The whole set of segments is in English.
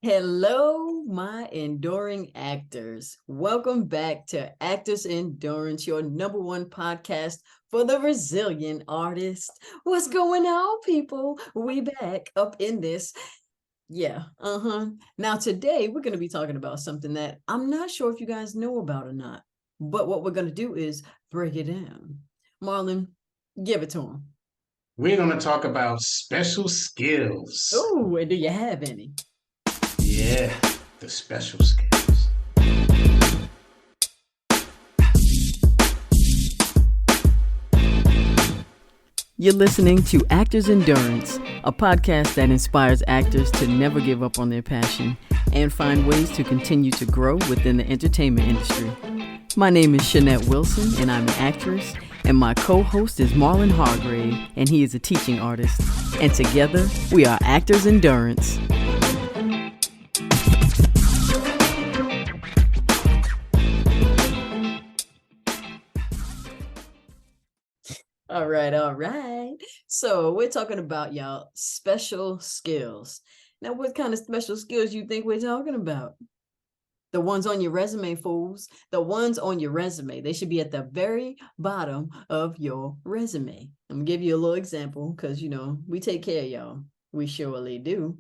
Hello, my enduring actors. Welcome back to Actors Endurance, your number one podcast for the resilient artist. What's going on, people? We back up in this. Now, today we're going to be talking about something that I'm not sure if you guys know about or not, but what we're going to do is break it down. Marlon, give it to him. We're going to talk about special skills. Oh, and do you have any? Yeah, the special skills. You're listening to Actors Endurance, a podcast that inspires actors to never give up on their passion and find ways to continue to grow within the entertainment industry. My name is Shanette Wilson, and I'm an actress, and my co-host is Marlon Hargrave, and he is a teaching artist. And together, we are Actors Endurance. All right. So we're talking about, y'all, special skills. Now, what kind of special skills you think we're talking about? The ones on your resume, fools. The ones on your resume. They should be at the very bottom of your resume. I'm going to give you a little example because, we take care of y'all. We surely do.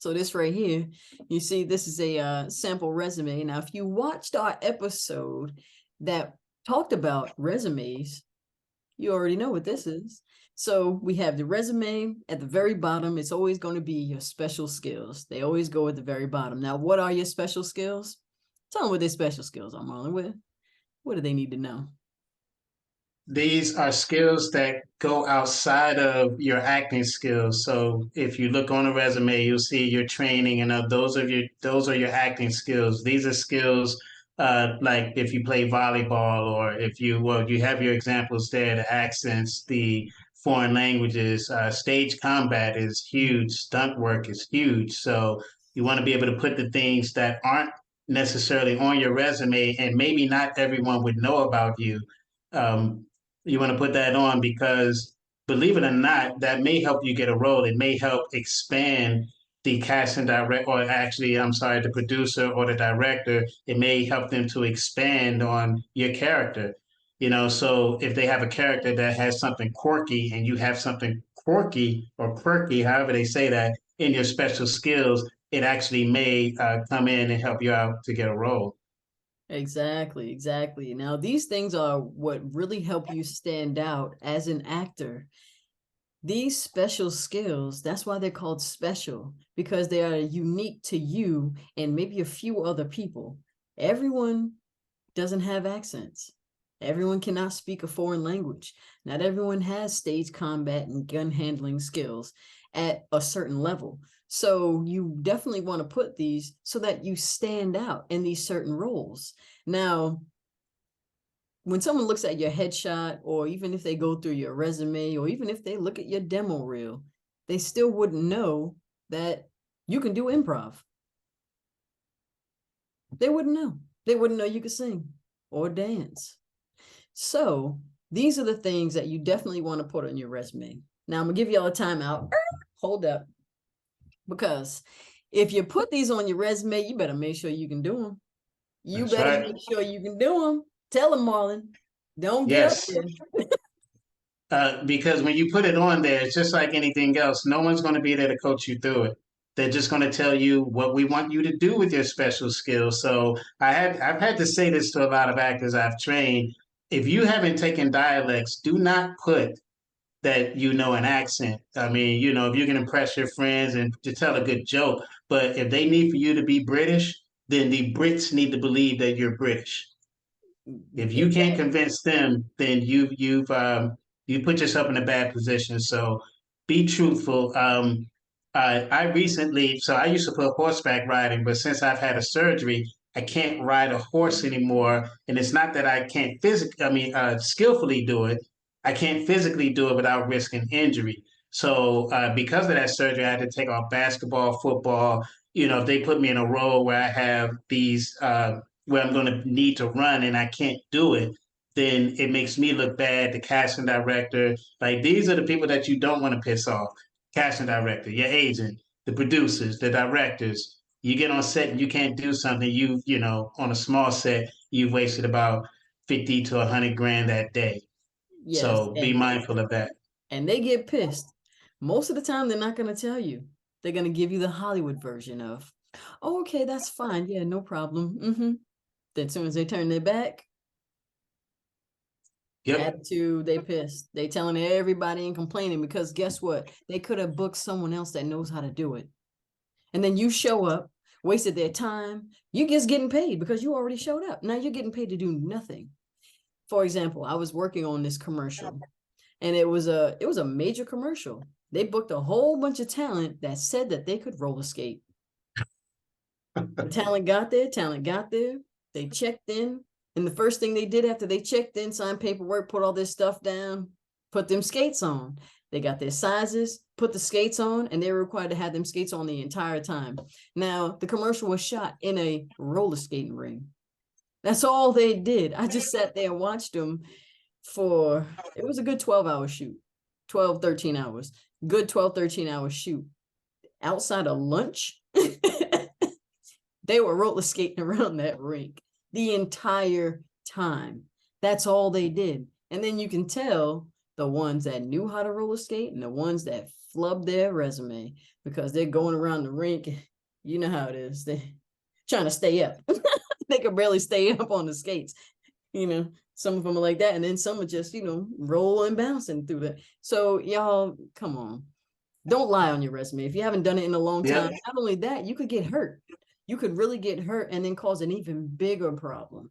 So this right here, you see, this is a sample resume. Now, if you watched our episode that talked about resumes, you already know what this is. So we have the resume at the very bottom. It's always going to be your special skills. They always go at the very bottom. Now, what are your special skills? Tell them what their special skills are, Marlon. What do they need to know? These are skills that go outside of your acting skills. So if you look on a resume, you'll see your training, and those are your acting skills. These are skills like if you play volleyball, or if you have your examples there, the accents, the foreign languages, stage combat is huge, stunt work is huge. So you want to be able to put the things that aren't necessarily on your resume, and maybe not everyone would know about you. Um, you want to put that on because, believe it or not, that may help you get a role. It may help expand the cast and direct, or actually, I'm sorry, the producer or the director. It may help them to expand on your character. So if they have a character that has something quirky, and you have something quirky or quirky, however they say that, in your special skills, it actually may come in and help you out to get a role. Exactly. Now, these things are what really help you stand out as an actor. These special skills, that's why they're called special, because they are unique to you and maybe a few other people. Everyone doesn't have accents. Everyone cannot speak a foreign language. Not everyone has stage combat and gun handling skills at a certain level. So you definitely want to put these so that you stand out in these certain roles. Now, when someone looks at your headshot, or even if they go through your resume, or even if they look at your demo reel, they still wouldn't know that you can do improv. They wouldn't know. They wouldn't know you could sing or dance. So these are the things that you definitely want to put on your resume. Now, I'm going to give y'all a timeout. Hold up. Because if you put these on your resume, you better make sure you can do them. You That's better right. make sure you can do them. Tell them, Marlon. Don't get up Yes. there. Because when you put it on there, it's just like anything else. No one's going to be there to coach you through it. They're just going to tell you what we want you to do with your special skills. So I've had to say this to a lot of actors I've trained. If you haven't taken dialects, do not put that you know an accent. I mean, if you can impress your friends and to tell a good joke, but if they need for you to be British, then the Brits need to believe that you're British. If you can't Exactly. convince them, then you put yourself in a bad position. So be truthful. I recently, so I used to put horseback riding, but since I've had a surgery, I can't ride a horse anymore. And it's not that I can't skillfully do it. I can't physically do it without risking injury. So because of that surgery, I had to take off basketball, football. If they put me in a role where I have these where I'm going to need to run and I can't do it, then it makes me look bad. The casting director, like these are the people that you don't want to piss off. Casting director, your agent, the producers, the directors. You get on set and you can't do something. On a small set, you've wasted about 50 to 100 grand that day. Yes, So be mindful of that. and they get pissed. Most of the time, they're not going to tell you. They're going to give you the Hollywood version of, oh, okay, that's fine. Yeah, no problem. Then as soon as they turn their back, Yep. attitude, they pissed. They telling everybody and complaining because guess what? They could have booked someone else that knows how to do it. And then you show up, wasted their time. You just getting paid because you already showed up. Now you're getting paid to do nothing. For example, I was working on this commercial and it was a major commercial. They booked a whole bunch of talent that said that they could roller skate. The talent got there, they checked in, and the first thing they did after they checked in, signed paperwork, put all this stuff down, put them skates on. They got their sizes, put the skates on, and they were required to have them skates on the entire time. Now, the commercial was shot in a roller skating ring. That's all they did. I just sat there and watched them for, it was a good 12-hour shoot, 12, 13 hours, good 12, 13-hour shoot. Outside of lunch, they were roller skating around that rink the entire time. That's all they did. And then you can tell the ones that knew how to roller skate and the ones that flubbed their resume because they're going around the rink. You know how it is. They're trying to stay up. They could barely stay up on the skates. Some of them are like that. And then some are just, rolling, bouncing through that. So y'all, come on. Don't lie on your resume. If you haven't done it in a long time, Yep. not only that, you could get hurt. You could really get hurt and then cause an even bigger problem.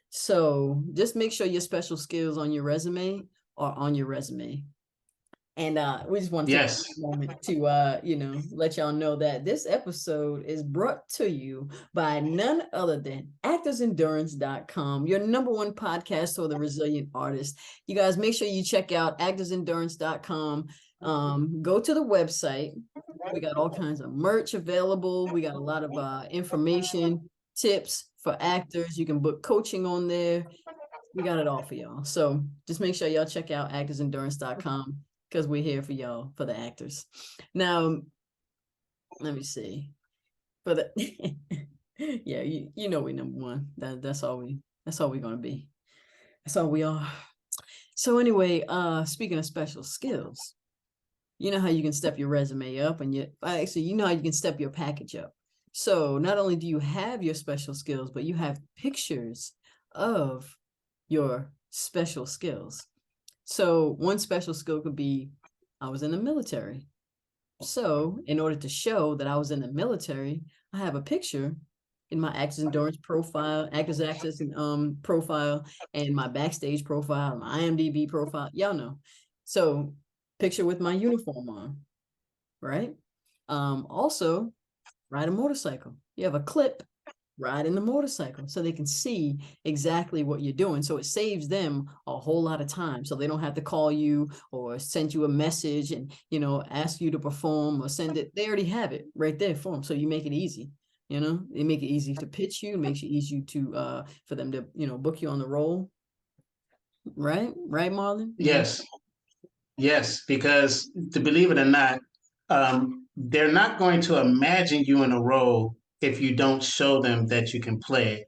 So just make sure your special skills on your resume are on your resume. And we just want to take Yes. a moment to let y'all know that this episode is brought to you by none other than actorsendurance.com, your number one podcast for the resilient artist. You guys make sure you check out actorsendurance.com. Go to the website. We got all kinds of merch available. We got a lot of information, tips for actors. You can book coaching on there. We got it all for y'all. So just make sure y'all check out actorsendurance.com because we're here for y'all, for the actors. Now, let me see. For the yeah, you know we number one. That's all we're gonna be. That's all we are. So anyway, speaking of special skills, you know how you can step your resume up and you know how you can step your package up. So not only do you have your special skills, but you have pictures of your special skills. So one special skill could be, I was in the military. So in order to show that I was in the military, I have a picture in my Actors Endurance profile, Actors Access profile, and my Backstage profile, my IMDb profile. Y'all know. So picture with my uniform on, right? Also, ride a motorcycle. You have a clip riding the motorcycle so they can see exactly what you're doing. So it saves them a whole lot of time. So they don't have to call you or send you a message and, ask you to perform or send it. They already have it right there for them. So you make it easy. They make it easy to pitch you, makes it easy to, for them to, book you on the role. Right? Right, Marlon? Yes. Yes. Because to believe it or not, they're not going to imagine you in a role if you don't show them that you can play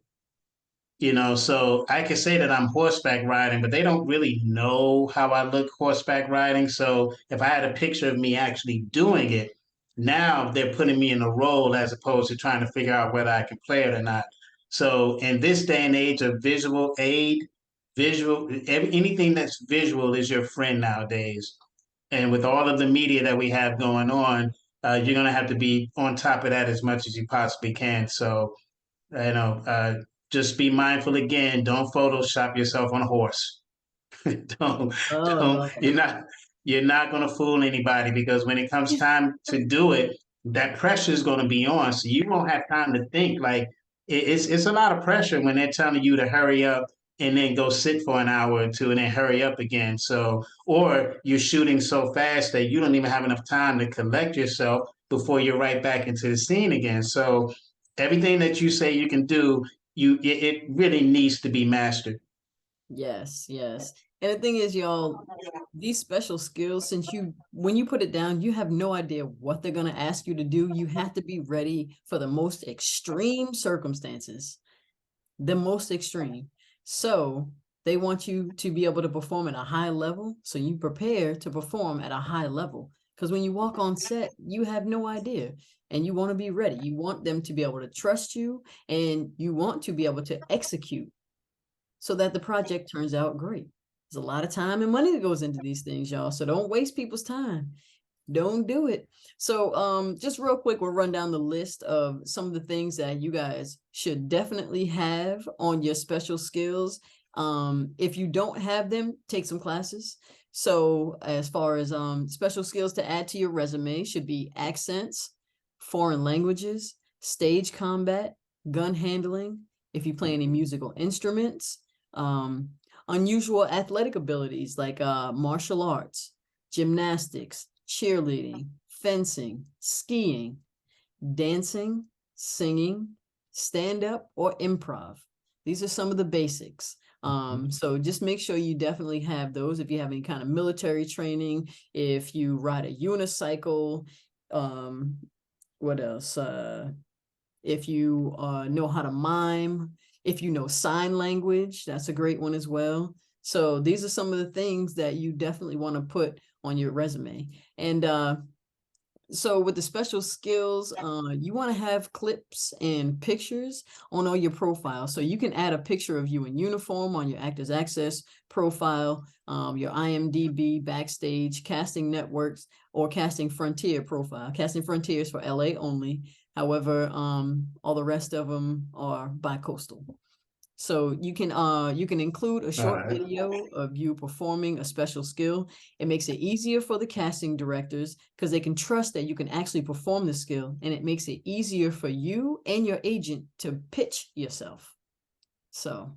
it. So I can say that I'm horseback riding, but they don't really know how I look horseback riding. So if I had a picture of me actually doing it, now they're putting me in a role as opposed to trying to figure out whether I can play it or not. So in this day and age of visual aid, anything that's visual is your friend nowadays. And with all of the media that we have going on, you're going to have to be on top of that as much as you possibly can. So, just be mindful again. Don't Photoshop yourself on a horse. don't, don't. Oh, You're not going to fool anybody because when it comes time to do it, that pressure is going to be on. So you won't have time to think. Like it's a lot of pressure when they're telling you to hurry up and then go sit for an hour or two and then hurry up again. So, or you're shooting so fast that you don't even have enough time to collect yourself before you're right back into the scene again. So everything that you say you can do, it really needs to be mastered. yes, yes. And the thing is, y'all, these special skills, when you put it down, you have no idea what they're going to ask you to do. You have to be ready for the most extreme circumstances, the most extreme. So they want you to be able to perform at a high level. So you prepare to perform at a high level. Because when you walk on set, you have no idea and you want to be ready. You want them to be able to trust you and you want to be able to execute so that the project turns out great. There's a lot of time and money that goes into these things, y'all. So don't waste people's time. Don't do it. So just real quick, we'll run down the list of some of the things that you guys should definitely have on your special skills. If you don't have them, take some classes. So as far as special skills to add to your resume should be accents, foreign languages, stage combat, gun handling, if you play any musical instruments, unusual athletic abilities like martial arts, gymnastics, cheerleading, fencing, skiing, dancing, singing, stand up, or improv. These are some of the basics. So just make sure you definitely have those. If you have any kind of military training, if you ride a unicycle, what else? If you know how to mime, if you know sign language, that's a great one as well. So these are some of the things that you definitely want to put on your resume. And so with the special skills, you want to have clips and pictures on all your profiles. So you can add a picture of you in uniform on your Actors Access profile, your IMDb, Backstage, Casting Networks, or Casting Frontier profile. Casting Frontier is for LA only. However, all the rest of them are bi-coastal. So you can include a short video of you performing a special skill. It makes it easier for the casting directors because they can trust that you can actually perform the skill, and it makes it easier for you and your agent to pitch yourself. So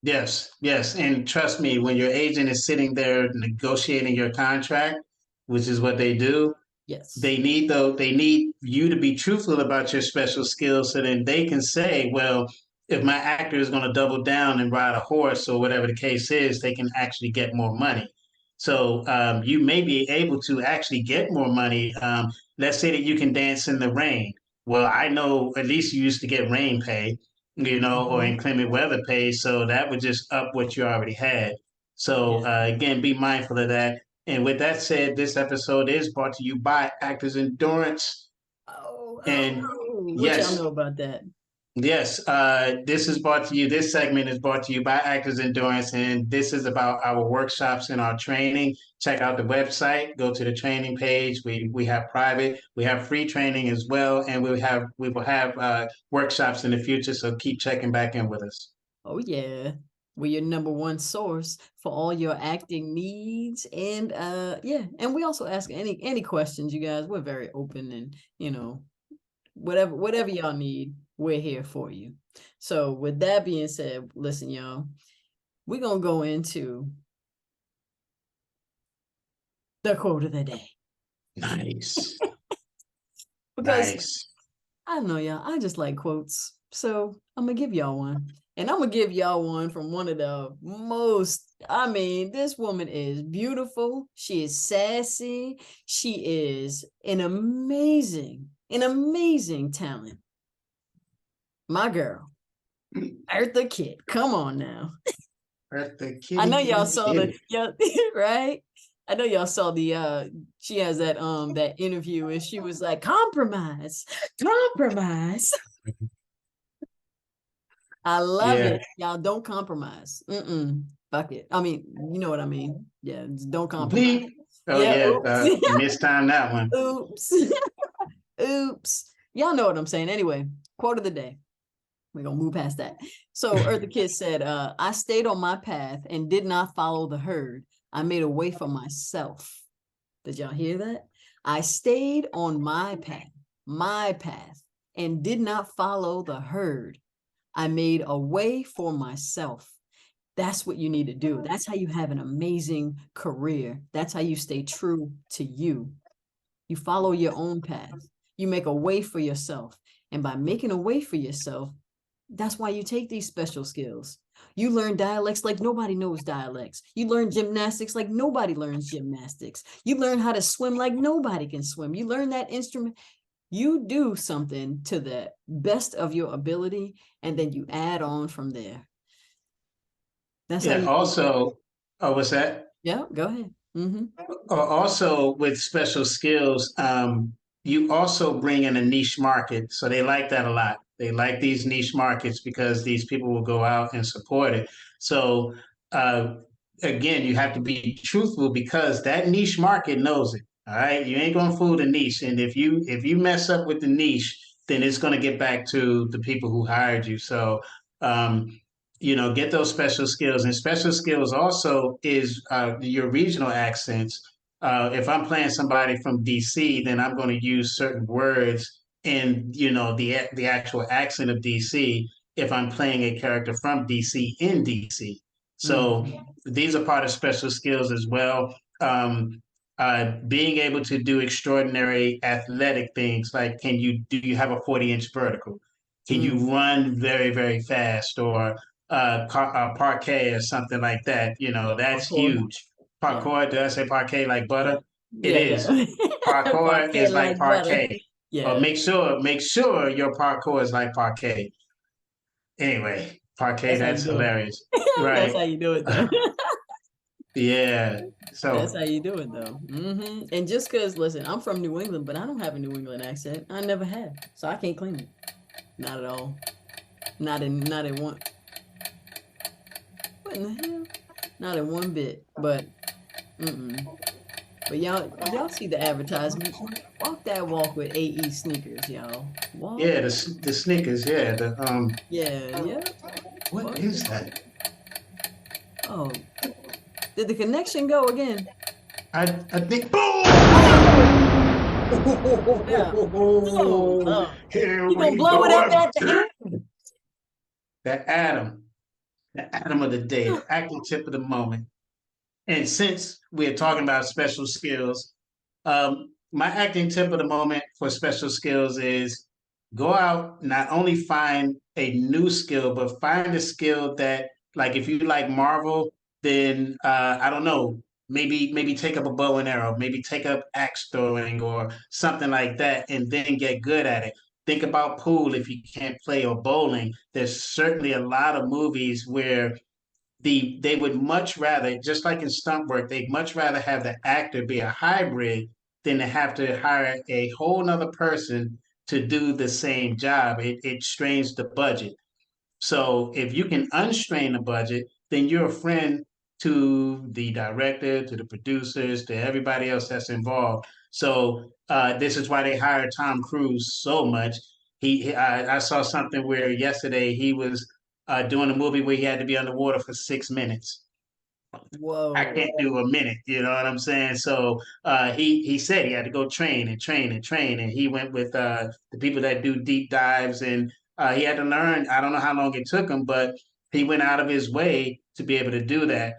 Yes, yes. And trust me, when your agent is sitting there negotiating your contract, which is what they do, yes. they need you to be truthful about your special skills so then they can say, well, if my actor is going to double down and ride a horse or whatever the case is, they can actually get more money. So you may be able to actually get more money. Let's say that you can dance in the rain. Well, I know at least you used to get rain pay, or Mhm. inclement weather pay. So that would just up what you already had. So Yeah. again, be mindful of that. And with that said, this episode is brought to you by Actors Endurance. And What y'all yes, know about that? yes, this is brought to you. This segment is brought to you by Actors Endurance, and this is about our workshops and our training. Check out the website. Go to the training page. We have private, we have free training as well, and we will have workshops in the future. So keep checking back in with us. Oh yeah. We're your number one source for all your acting needs. And yeah, and we also ask any questions, you guys. We're very open and whatever y'all need, we're here for you. So with that being said, listen, y'all, we're gonna go into the quote of the day. Nice, Because nice. I don't know, y'all, I just like quotes. So I'm gonna give y'all one. And I'm gonna give y'all one from one of the most, I mean, this woman is beautiful. She is sassy. She is an amazing talent. My girl, Eartha Kitt. Come on now. Let the I kitty, know y'all kitty, saw the kitty. yeah, right? I know y'all saw the she has that interview and she was like, compromise, compromise. I love Yeah. it. Y'all don't compromise. Fuck it. I mean, you know what I mean. Yeah, don't compromise. Bleep. Oh Yeah, yeah, oops. missed time that one. Oops. Oops. Y'all know what I'm saying. Anyway, quote of the day. We're gonna move past that. So Eartha Kitt said, I stayed on my path and did not follow the herd. I made a way for myself. Did y'all hear that? I stayed on my path, and did not follow the herd. I made a way for myself. That's what you need to do. That's how you have an amazing career. That's how you stay true to you. You follow your own path. You make a way for yourself. And by making a way for yourself, that's why you take these special skills. You learn dialects like nobody knows dialects. You learn gymnastics like nobody learns gymnastics. You learn how to swim like nobody can swim. You learn that instrument. You do something to the best of your ability, and then you add on from there. That's how Yeah. you do it. Also, oh, what's that? Yeah, go ahead. Mm-hmm. Also, with special skills, you also bring in a niche market. So they like that a lot. They like these niche markets because these people will go out and support it. So uh, again, you have to be truthful because that niche market knows it. All right, you ain't gonna fool the niche, and if you mess up with the niche, then it's gonna get back to the people who hired you. So um, get those special skills, and special skills also is your regional accents. If I'm playing somebody from DC, then I'm going to use certain words in the actual accent of DC. If I'm playing a character from DC in DC, so Mm-hmm. these are part of special skills as well. Being able to do extraordinary athletic things, like do you have a 40-inch vertical? Can Mm. you run very, very fast, or parquet or something like that? That's Parkour. huge. Yeah. Parkour, did I say parquet like Yeah. butter? It Yeah, is. yeah. Parkour Parquet is like like butter. parquet. Yeah. Make sure your parkour is like parquet. Anyway, parquet, That's how you that's do it. hilarious. That's Right. how you do it though. Yeah. That's So, how you do it though. And just because, listen, I'm from New England, but I don't have a New England accent. I never have. So I can't claim it. Not at all. Not in one. What in the hell? Not in one bit. Mm-mm. But y'all see the advertisement. Walk that walk with AE sneakers, y'all. Walk. yeah, the sneakers, yeah. Yeah, yeah. What Walk is that. that? Oh, did the connection go again? I think Oh, yeah. Oh, boom! Lord. Here You gonna we blow it go up at the again. end? The atom, the atom of the day, the active tip of the moment. And since we're talking about special skills, my acting tip of the moment for special skills is go out, not only find a new skill, but find a skill that, like, if you like Marvel, then I don't know, maybe take up a bow and arrow, maybe take up axe throwing or something like that, and then get good at it. Think about pool if you can't play, or bowling. There's certainly a lot of movies where they would much rather, just like in stunt work, they'd much rather have the actor be a hybrid than to have to hire a whole nother person to do the same job. It strains the budget. So if you can unstrain the budget, then you're a friend to the director, to the producers, to everybody else that's involved. So this is why they hired Tom Cruise so much. I saw something where yesterday he was doing a movie where he had to be underwater for 6 minutes. I Whoa. can't do a minute. You know what I'm saying? So he said he had to go train and train and train, and he went with the people that do deep dives, and he had to learn. I don't know how long it took him, but he went out of his way to be able to do that.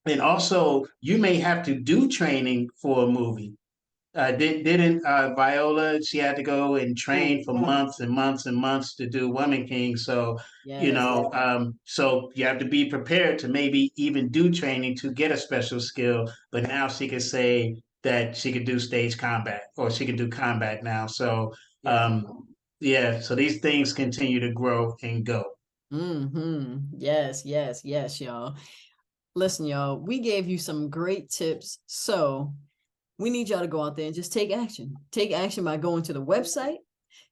And also, you may have to do training for a movie. Didn't Viola? She had to go and Ooh, train for months and months and months to do Woman King. So yes. so you have to be prepared to maybe even do training to get a special skill. But now she could say that she could do stage combat, or she could do combat now. So Yeah. yeah, so these things continue to grow and go. Yes, yes, yes, y'all. Listen, y'all, we gave you some great tips. So we need y'all to go out there and just take action. Take action by going to the website,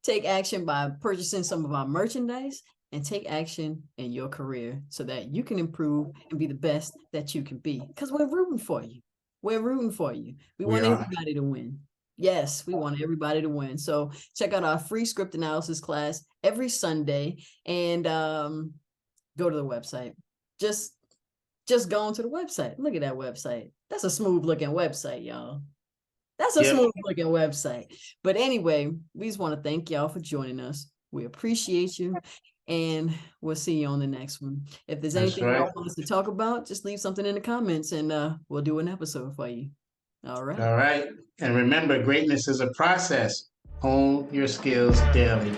take action by purchasing some of our merchandise, and take action in your career so that you can improve and be the best that you can be. Because we're rooting for you. We're rooting for you. We We want are. everybody to win. Yes, we want everybody to win. So check out our free script analysis class every Sunday, and go to the website. Just just go onto the website. Look at that website. That's a smooth looking website, y'all. That's a Yep, smooth looking website. But anyway, we just want to thank y'all for joining us. We appreciate you. And we'll see you on the next one. If there's that's anything right. y'all want us to talk about, just leave something in the comments, and we'll do an episode for you. All right. All right. And remember, greatness is a process. Hone your skills daily.